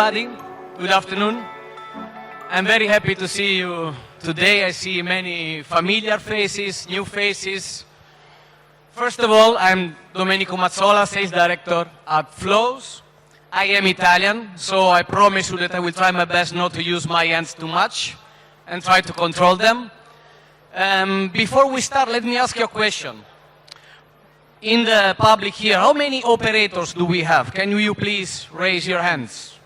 everybody. Good afternoon. I'm very happy to see you today. I see many familiar faces, new faces. First of all, I'm Domenico Mazzola, Sales Director at Flows. I am Italian, so I promise you that I will try my best not to use my hands too much and try to control them. Before we start, let me ask you a question. In the public here, how many operators do we have? Can you please raise your hands?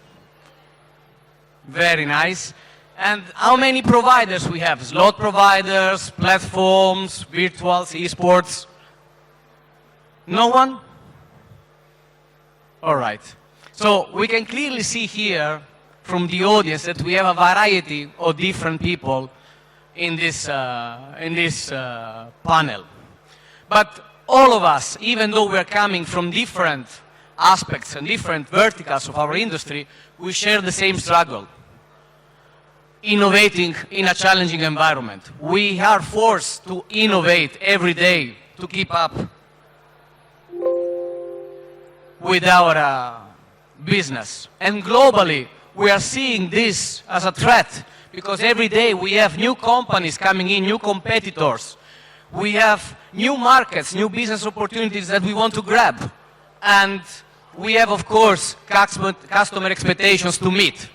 Very nice. And how many providers we have? Slot providers, platforms, virtuals, esports? No one? All right. So we can clearly see here from the audience that we have a variety of different people in this panel. But all of us, even though we're coming from different aspects and different verticals of our industry, we share the same struggle. Innovating in a challenging environment. We are forced to innovate every day to keep up with our business. And globally, we are seeing this as a threat because every day we have new companies coming in, new competitors. We have new markets, new business opportunities that we want to grab. And we have, of course, customer expectations to meet.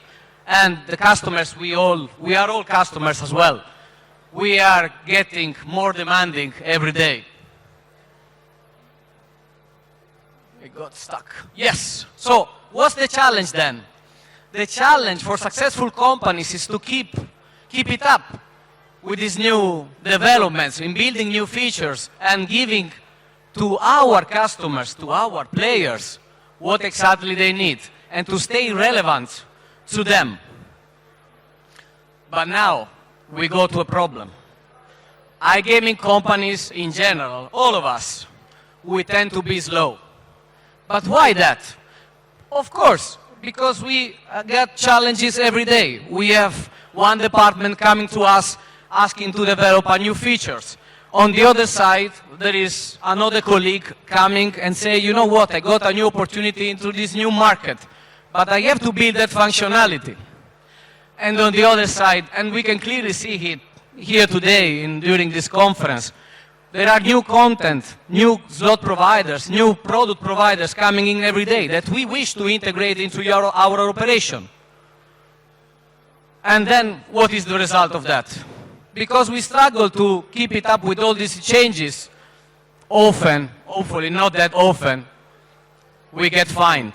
And the customers, we are all customers as well. We are getting more demanding every day. It got stuck. Yes. So what's the challenge then? The challenge for successful companies is to keep it up with these new developments, in building new features and giving to our customers, to our players, what exactly they need and to stay relevant to them. But now we go to a problem. iGaming companies in general, all of us, we tend to be slow. But why that? Of course, because we get challenges every day. We have one department coming to us asking to develop new features. On the other side, there is another colleague coming and say, you know what, I got a new opportunity into this new market, but I have to build that functionality. And on the other side, and we can clearly see it here today during this conference, there are new content, new slot providers, new product providers coming in every day that we wish to integrate into our operation. And then what is the result of that? Because we struggle to keep it up with all these changes, often, hopefully not that often, we get fined.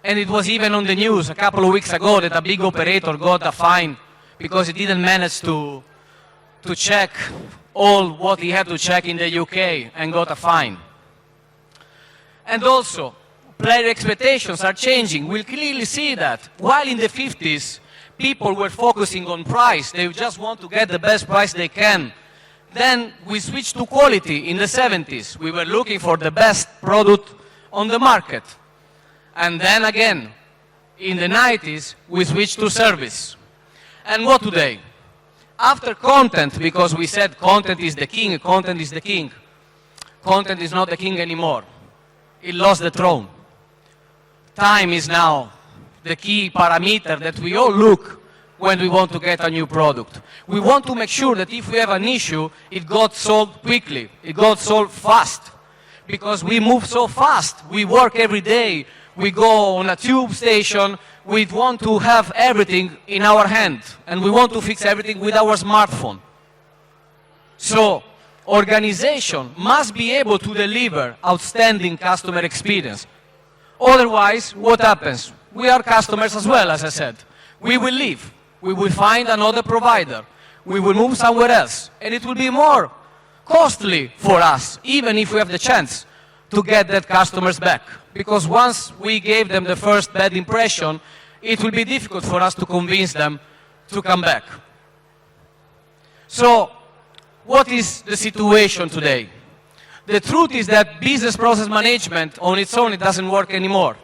And it was even on the news a couple of weeks ago that a big operator got a fine because he didn't manage to check all what he had to check in the UK and got a fine. And also, player expectations are changing. We'll clearly see that. While in the 50s, people were focusing on price. They just want to get the best price they can. Then we switched to quality in the 70s. We were looking for the best product on the market. And then again, in the 90s, we switched to service. And what today? After content, because we said content is the king, content is the king. Content is not the king anymore. It lost the throne. Time is now the key parameter that we all look when we want to get a new product. We want to make sure that if we have an issue, it got solved quickly, it got solved fast. Because we move so fast, we work every day, we go on a tube station, we want to have everything in our hand, and we want to fix everything with our smartphone. So, organization must be able to deliver outstanding customer experience. Otherwise, what happens? We are customers as well, as I said. We will leave. We will find another provider. We will move somewhere else. And it will be more costly for us, even if we have the chance to get that customers back. Because once we gave them the first bad impression, it will be difficult for us to convince them to come back. So, what is the situation today? The truth is that business process management on its own, it doesn't work anymore.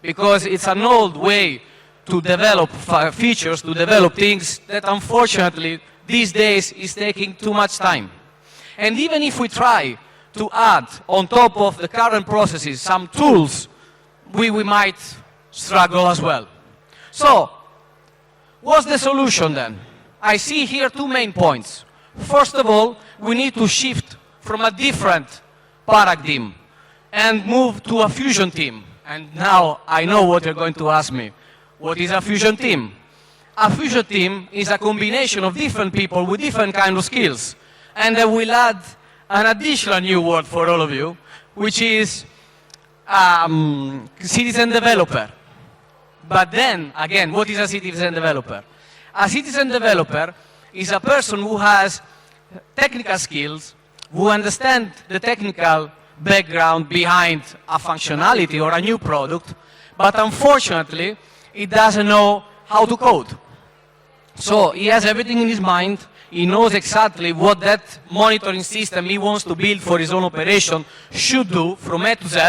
Because it's an old way to develop features, to develop things that unfortunately these days is taking too much time. And even if we try to add on top of the current processes some tools, we might struggle as well. So, what's the solution then? I see here two main points. First of all, we need to shift from a different paradigm and move to a fusion team. And now I know what you're going to ask me. What is a fusion team? A fusion team is a combination of different people with different kind of skills. And I will add an additional new word for all of you, which is citizen developer. But then, again, what is a citizen developer? A citizen developer is a person who has technical skills, who understands the technical background behind a functionality or a new product, but unfortunately, he doesn't know how to code. So he has everything in his mind. He knows exactly what that monitoring system he wants to build for his own operation should do from A to Z.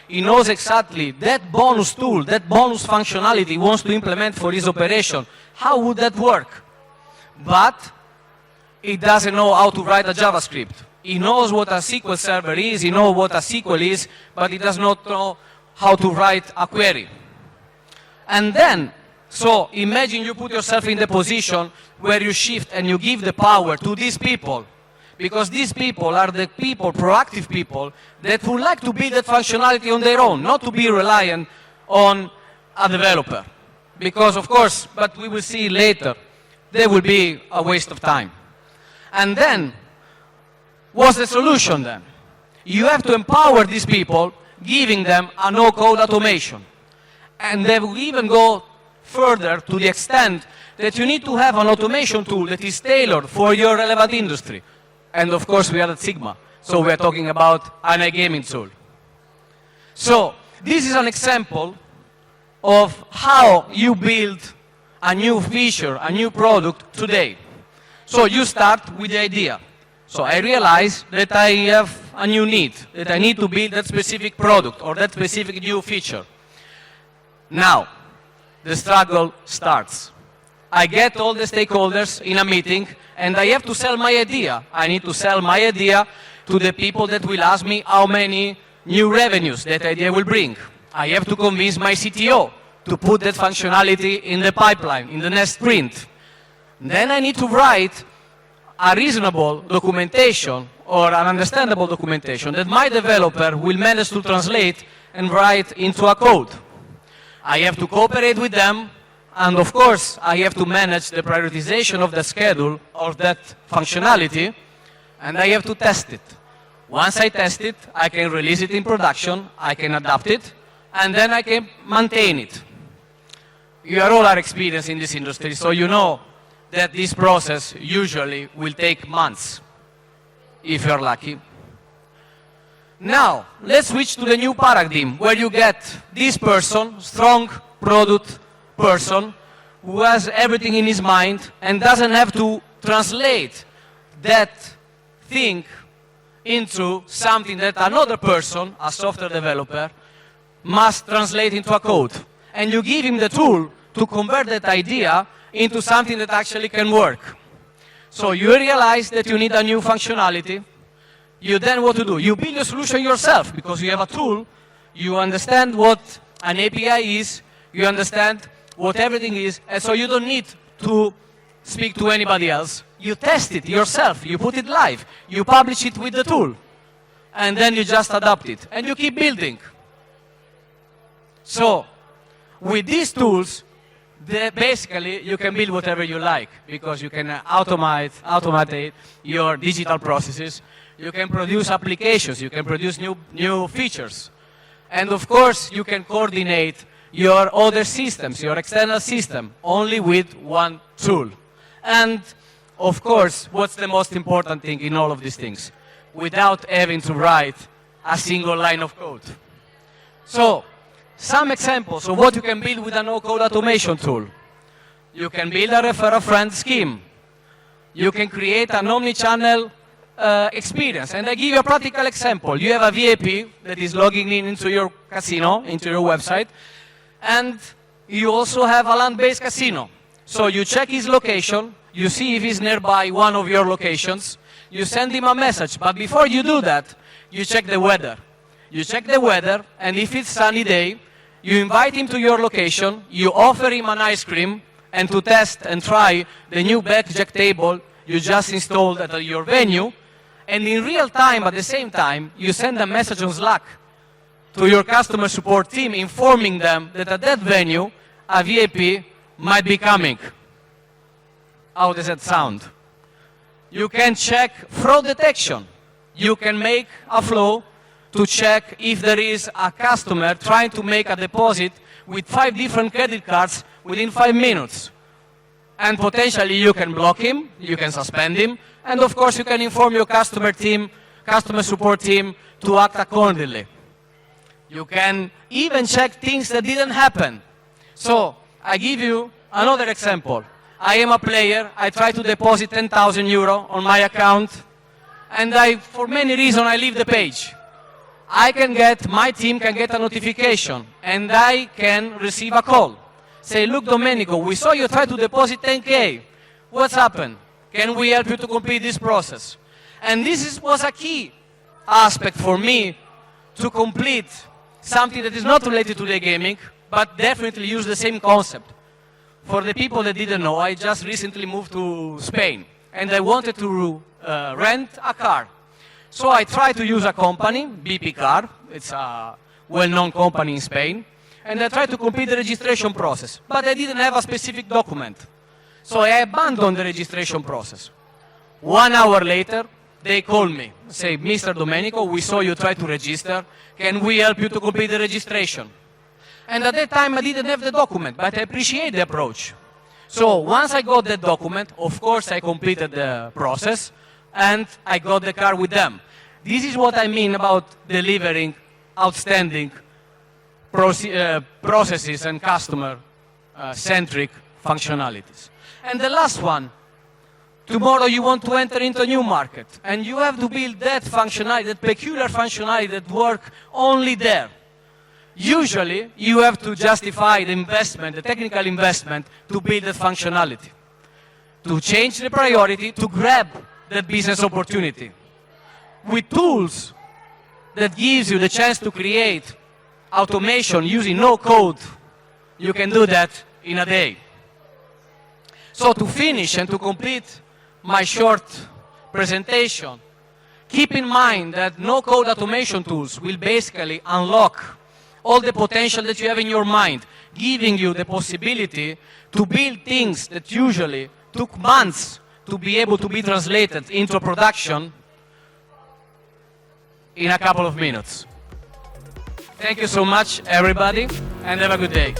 He knows exactly that bonus tool, that bonus functionality he wants to implement for his operation. How would that work? But he doesn't know how to write a JavaScript. He knows what a SQL server is, he knows what a SQL is, but he does not know how to write a query. And then, so imagine you put yourself in the position where you shift and you give the power to these people, because these people are the people, proactive people, that would like to build that functionality on their own, not to be reliant on a developer. Because of course, but we will see later, there will be a waste of time. And then, what's the solution then? You have to empower these people, giving them a no-code automation. And they will even go further to the extent that you need to have an automation tool that is tailored for your relevant industry. And of course, we are at SiGMA, so we are talking about an iGaming tool. So, this is an example of how you build a new feature, a new product today. So you start with the idea. So I realize that I have a new need, that I need to build that specific product or that specific new feature. Now, the struggle starts. I get all the stakeholders in a meeting and I have to sell my idea. I need to sell my idea to the people that will ask me how many new revenues that idea will bring. I have to convince my CTO to put that functionality in the pipeline, in the next sprint. Then I need to write a reasonable documentation or an understandable documentation that my developer will manage to translate and write into a code. I have to cooperate with them, and of course, I have to manage the prioritization of the schedule of that functionality, and I have to test it. Once I test it, I can release it in production, I can adapt it, and then I can maintain it. You are all experienced in this industry, so you know that this process usually will take months, if you're lucky. Now, let's switch to the new paradigm, where you get this person, strong product person, who has everything in his mind and doesn't have to translate that thing into something that another person, a software developer, must translate into a code. And you give him the tool to convert that idea into something that actually can work. So you realize that you need a new functionality. You then what to do? You build a solution yourself because you have a tool, you understand what an API is, you understand what everything is, and so you don't need to speak to anybody else. You test it yourself, you put it live, you publish it with the tool, and then you just adapt it, and you keep building. So, with these tools, basically you can build whatever you like, because you can automate your digital processes, you can produce applications, you can produce new features, and of course you can coordinate your other systems, your external system, only with one tool. And of course, what's the most important thing in all of these things? Without having to write a single line of code. So, some examples of what you can build with a no-code automation tool. You can build a refer-a-friend scheme. You can create an omni-channel experience. And I give you a practical example. You have a VIP that is logging in into your casino, into your website, and you also have a land-based casino. So you check his location, you see if he's nearby one of your locations, you send him a message, but before you do that, you check the weather. You check the weather, and if it's sunny day, You invite him to your location, you offer him an ice cream, and to test and try the new blackjack table you just installed at your venue, and in real time, at the same time, you send a message on Slack to your customer support team informing them that at that venue, a VIP might be coming. How does that sound? You can check fraud detection. You can make a flow to check if there is a customer trying to make a deposit with 5 different credit cards within 5 minutes. And potentially you can block him, you can suspend him, and of course you can inform your customer support team to act accordingly. You can even check things that didn't happen. So, I give you another example. I am a player, I try to deposit 10,000 euro on my account, and for many reasons I leave the page. My team can get a notification, and I can receive a call. Say, look, Domenico, we saw you try to deposit 10K. What's happened? Can we help you to complete this process? And was a key aspect for me to complete something that is not related to the gaming, but definitely use the same concept. For the people that didn't know, I just recently moved to Spain, and I wanted to rent a car. So I tried to use a company, BP Car. It's a well-known company in Spain. And I tried to complete the registration process, but I didn't have a specific document. So I abandoned the registration process. 1 hour later, they called me, say, Mr. Domenico, we saw you try to register. Can we help you to complete the registration? And at that time, I didn't have the document, but I appreciate the approach. So once I got that document, of course, I completed the process, and I got the car with them. This is what I mean about delivering outstanding processes and customer-centric functionalities. And the last one, tomorrow you want to enter into a new market, and you have to build that functionality, that peculiar functionality that works only there. Usually, you have to justify the investment, the technical investment, to build that functionality, to change the priority, to grab that business opportunity. With tools that gives you the chance to create automation using no code, you can do that in a day. So to finish and to complete my short presentation, keep in mind that no-code automation tools will basically unlock all the potential that you have in your mind, giving you the possibility to build things that usually took months to be able to be translated into production in a couple of minutes. Thank you so much, everybody, and have a good day.